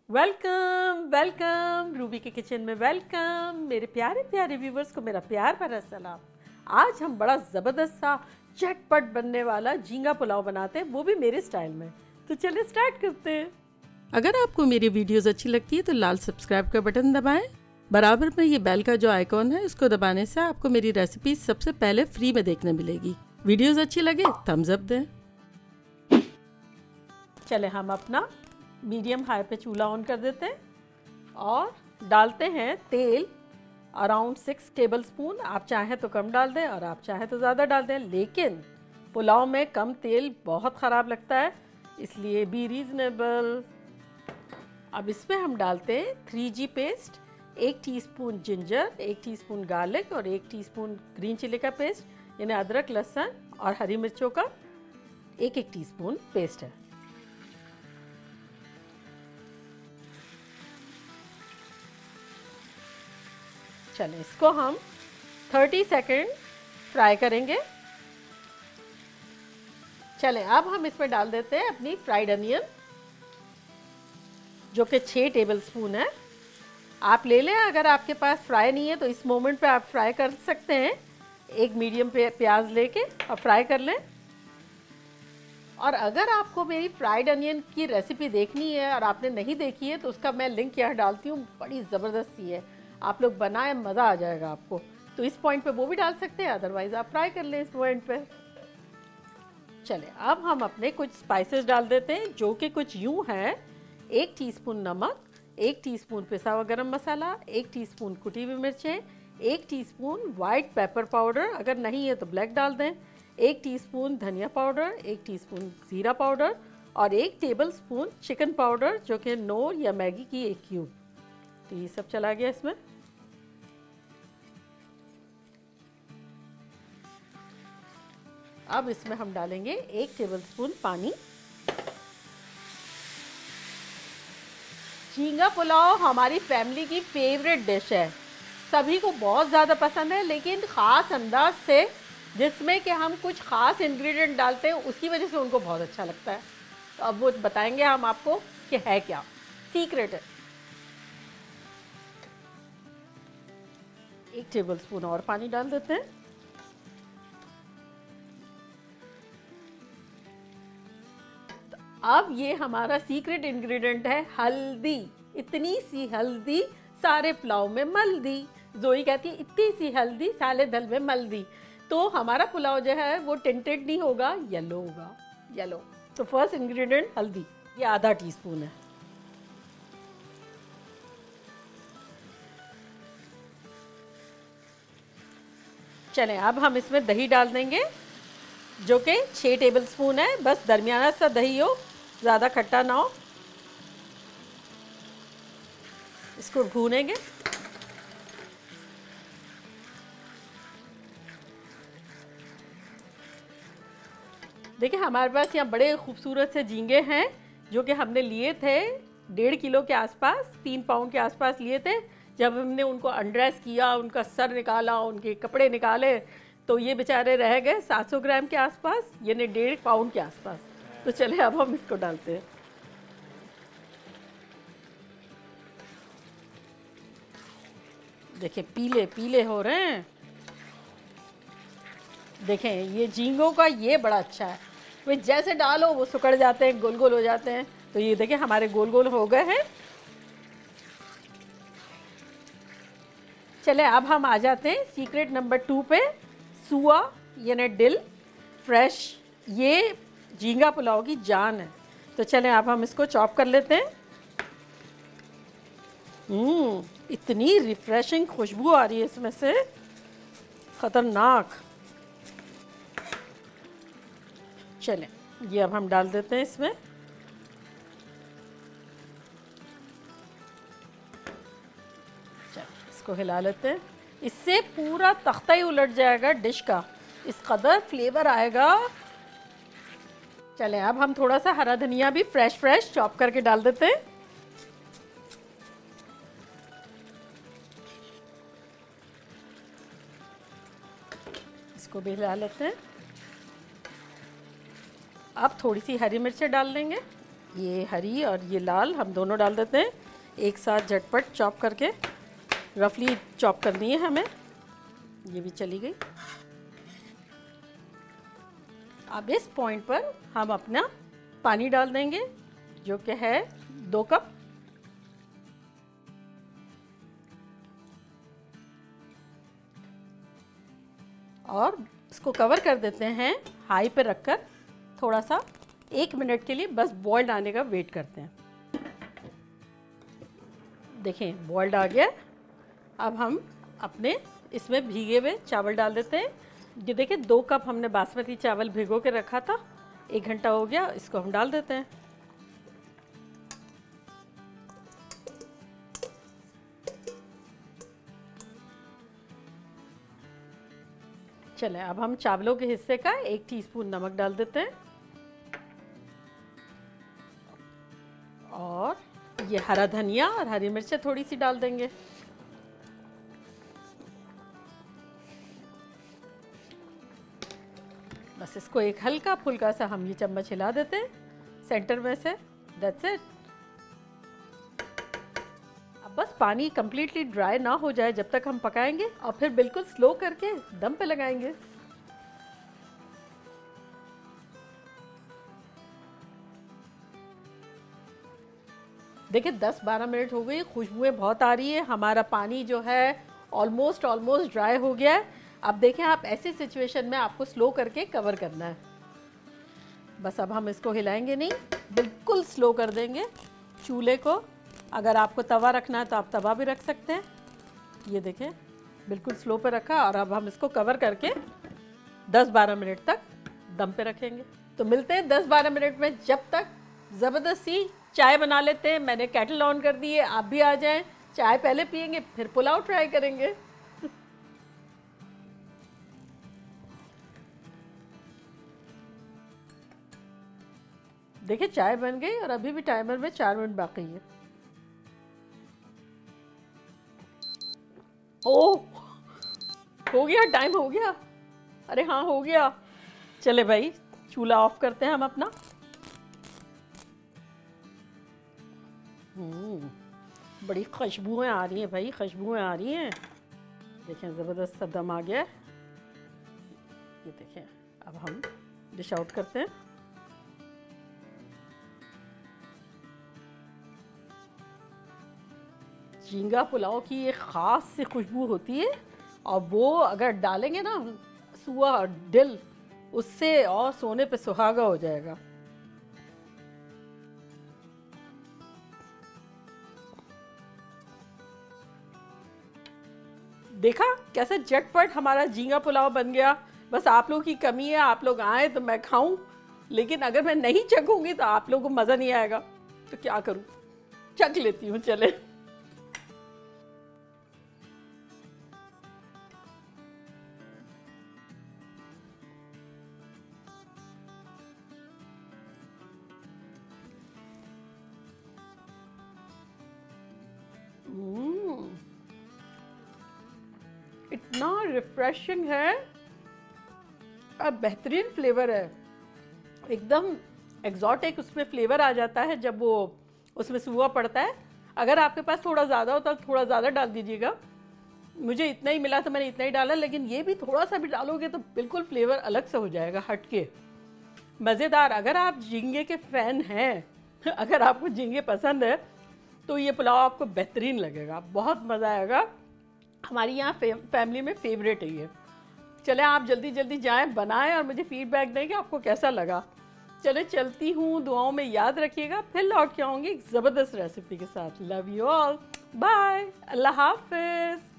Welcome welcome Ruby के kitchen में welcome. मेरे प्यारे प्यारे व्यूवर्स को मेरा प्यार भरा सलाम। आज हम बड़ा ज़बरदस्त सा झटपट बनने वाला झींगा पुलाव बनाते हैं, वो भी मेरे स्टाइल में। तो चलिए स्टार्ट करते हैं। अगर आपको मेरी वीडियोस अच्छी लगती है तो लाल सब्सक्राइब का बटन दबाएं। बराबर में ये बेल का जो आइकॉन है उसको दबाने से आपको मेरी रेसिपी सबसे पहले फ्री में देखने मिलेगी। वीडियोस अच्छी लगे थम्स अप दें। चले हम अपना मीडियम हाई पे चूल्हा ऑन कर देते हैं और डालते हैं तेल अराउंड 6 टेबल स्पून। आप चाहें तो कम डाल दें और आप चाहें तो ज़्यादा डाल दें, लेकिन पुलाव में कम तेल बहुत ख़राब लगता है, इसलिए बी रीज़नेबल। अब इसमें हम डालते हैं 3G paste, 1 teaspoon ginger, 1 teaspoon garlic और 1 टीस्पून ग्रीन चिली का पेस्ट, यानी अदरक लहसुन और हरी मिर्चों का 1-1 टीस्पून पेस्ट है। चलें इसको हम 30 सेकेंड फ्राई करेंगे। चलें अब हम इसमें डाल देते हैं अपनी फ्राइड अनियन, जो कि 6 टेबल स्पून है। आप ले लें, अगर आपके पास फ्राई नहीं है तो इस मोमेंट पे आप फ्राई कर सकते हैं। एक मीडियम प्याज लेके और फ्राई कर लें। और अगर आपको मेरी फ्राइड अनियन की रेसिपी देखनी है और आपने नहीं देखी है तो उसका मैं लिंक यहाँ डालती हूँ, बड़ी ज़बरदस्त सी है, आप लोग बनाएं, मज़ा आ जाएगा आपको। तो इस पॉइंट पे वो भी डाल सकते हैं, अदरवाइज आप फ्राई कर लें इस पॉइंट पे। चलें अब हम अपने कुछ स्पाइसेस डाल देते हैं, जो कि कुछ यूँ हैं। 1 टीस्पून नमक, 1 टीस्पून पिसा हुआ गरम मसाला, 1 टीस्पून कुटी हुई मिर्चें, 1 टीस्पून वाइट पेपर पाउडर, अगर नहीं है तो ब्लैक डाल दें, 1 टीस्पून धनिया पाउडर, 1 टीस्पून ज़ीरा पाउडर और 1 टेबल स्पून चिकन पाउडर, जो कि नोर या मैगी की 1 क्यूब। तो ये सब चला गया इसमें। अब इसमें हम डालेंगे 1 टेबलस्पून पानी। झींगा पुलाव हमारी फैमिली की फेवरेट डिश है, सभी को बहुत ज़्यादा पसंद है, लेकिन ख़ास अंदाज से जिसमें कि हम कुछ ख़ास इंग्रेडिएंट डालते हैं, उसकी वजह से उनको बहुत अच्छा लगता है। तो अब वो बताएंगे हम आपको कि है क्या, सीक्रेट है। 1 टेबलस्पून और पानी डाल देते हैं। अब ये हमारा सीक्रेट इंग्रेडिएंट है हल्दी। इतनी सी हल्दी सारे पुलाव में मल दी। जोई कहती है इतनी सी हल्दी साले दल में मल दी, तो हमारा पुलाव जो है वो टिंटेड नहीं होगा, येलो होगा, येलो। तो फर्स्ट इंग्रेडिएंट हल्दी, ये आधा टीस्पून है। चलें अब हम इसमें दही डाल देंगे, जो कि 6 टेबल स्पून है। बस दरमियाना सा दही हो, ज़्यादा खट्टा ना हो। इसको भूनेंगे। देखिए हमारे पास यहाँ बड़े खूबसूरत से झींगे हैं, जो कि हमने लिए थे 1.5 किलो के आसपास, 3 पाउंड के आसपास लिए थे। जब हमने उनको अनड्रेस किया, उनका सर निकाला, उनके कपड़े निकाले, तो ये बेचारे रह गए 700 ग्राम के आसपास, यानी 1.5 पाउंड के आसपास। तो चले अब हम इसको डालते हैं। देखिए पीले पीले हो रहे हैं। देखें ये झींगों का ये बड़ा अच्छा है, वे जैसे डालो वो सुकड़ जाते हैं, गोल गोल हो जाते हैं। तो ये देखें हमारे गोल गोल हो गए हैं। चले अब हम आ जाते हैं सीक्रेट नंबर 2 पे। सुआ यानी डिल फ्रेश, ये झींगा पुलाव की जान है। तो चलें अब हम इसको चॉप कर लेते हैं। इतनी रिफ्रेशिंग खुशबू आ रही है इसमें से, खतरनाक। चलें ये अब हम डाल देते हैं इसमें। चलें इसको हिला लेते हैं, इससे पूरा तख्ता ही उलट जाएगा डिश का, इस कदर फ्लेवर आएगा। चलें अब हम थोड़ा सा हरा धनिया भी फ्रेश चॉप करके डाल देते हैं। इसको भी हिला लेते हैं। अब थोड़ी सी हरी मिर्चें डाल देंगे। ये हरी और ये लाल हम दोनों डाल देते हैं एक साथ, झटपट चॉप करके, रफली चॉप करनी है हमें। ये भी चली गई। अब इस पॉइंट पर हम अपना पानी डाल देंगे जो कि है 2 कप। और इसको कवर कर देते हैं हाई पे रखकर, थोड़ा सा 1 मिनट के लिए बस बॉइल्ड आने का वेट करते हैं। देखें बॉइल्ड आ गया। अब हम अपने इसमें भीगे हुए चावल डाल देते हैं। ये देखिए 2 कप हमने बासमती चावल भिगो के रखा था, 1 घंटा हो गया, इसको हम डाल देते हैं। चले अब हम चावलों के हिस्से का 1 टीस्पून नमक डाल देते हैं और ये हरा धनिया और हरी मिर्चें थोड़ी सी डाल देंगे। बस इसको एक हल्का फुल्का सा हम ये चम्मच हिला देते हैं सेंटर में से। That's it. अब बस पानी कंप्लीटली ड्राई ना हो जाए जब तक हम पकाएंगे और फिर बिल्कुल स्लो करके दम पे लगाएंगे। देखिए 10-12 मिनट हो गई, खुशबुएं बहुत आ रही है, हमारा पानी जो है ऑलमोस्ट ड्राई हो गया है। अब देखें आप ऐसी सिचुएशन में आपको स्लो करके कवर करना है। बस अब हम इसको हिलाएंगे नहीं, बिल्कुल स्लो कर देंगे चूल्हे को। अगर आपको तवा रखना है तो आप तवा भी रख सकते हैं। ये देखें बिल्कुल स्लो पे रखा और अब हम इसको कवर करके 10-12 मिनट तक दम पे रखेंगे। तो मिलते हैं 10-12 मिनट में। जब तक ज़बरदस्ती चाय बना लेते हैं। मैंने केटल ऑन कर दी है, आप भी आ जाएं। चाय पहले पियेंगे फिर पुलाव ट्राई करेंगे। देखिए चाय बन गई और अभी भी टाइमर में 4 मिनट बाकी है। ओह हो गया, टाइम हो गया। अरे हाँ हो गया। चले भाई चूल्हा ऑफ करते हैं हम अपना। बड़ी खुशबुएं आ रही हैं भाई, खुशबुएं आ रही हैं। देखें ज़बरदस्त सा दम आ गया है। ये देखें अब हम डिश आउट करते हैं। झींगा पुलाव की एक ख़ास सी खुशबू होती है और वो अगर डालेंगे ना सुआ और दिल, उससे और सोने पे सुहागा हो जाएगा। देखा कैसे झटपट हमारा झींगा पुलाव बन गया। बस आप लोगों की कमी है, आप लोग आए तो मैं खाऊं, लेकिन अगर मैं नहीं चखूंगी तो आप लोगों को मज़ा नहीं आएगा। तो क्या करूं, चख लेती हूँ। चले इतना रिफ्रेशिंग है और बेहतरीन फ्लेवर है, एकदम एग्जॉटिक उसमें फ्लेवर आ जाता है जब वो उसमें सुआ पड़ता है। अगर आपके पास थोड़ा ज़्यादा होता तो थोड़ा ज़्यादा डाल दीजिएगा। मुझे इतना ही मिला तो मैंने इतना ही डाला, लेकिन ये भी थोड़ा सा भी डालोगे तो बिल्कुल फ्लेवर अलग से हो जाएगा, हटके मज़ेदार। अगर आप झींगे के फ़ैन हैं, अगर आपको झींगे पसंद है तो ये पुलाव आपको बेहतरीन लगेगा, बहुत मज़ा आएगा। हमारी यहाँ फैमिली में फेवरेट है ये। चले आप जल्दी जल्दी जाएं, बनाएं और मुझे फीडबैक दें कि आपको कैसा लगा। चले चलती हूँ, दुआओं में याद रखिएगा। फिर लौट के आऊँगी एक ज़बरदस्त रेसिपी के साथ। लव यू ऑल, बाय, अल्लाह हाफिज़।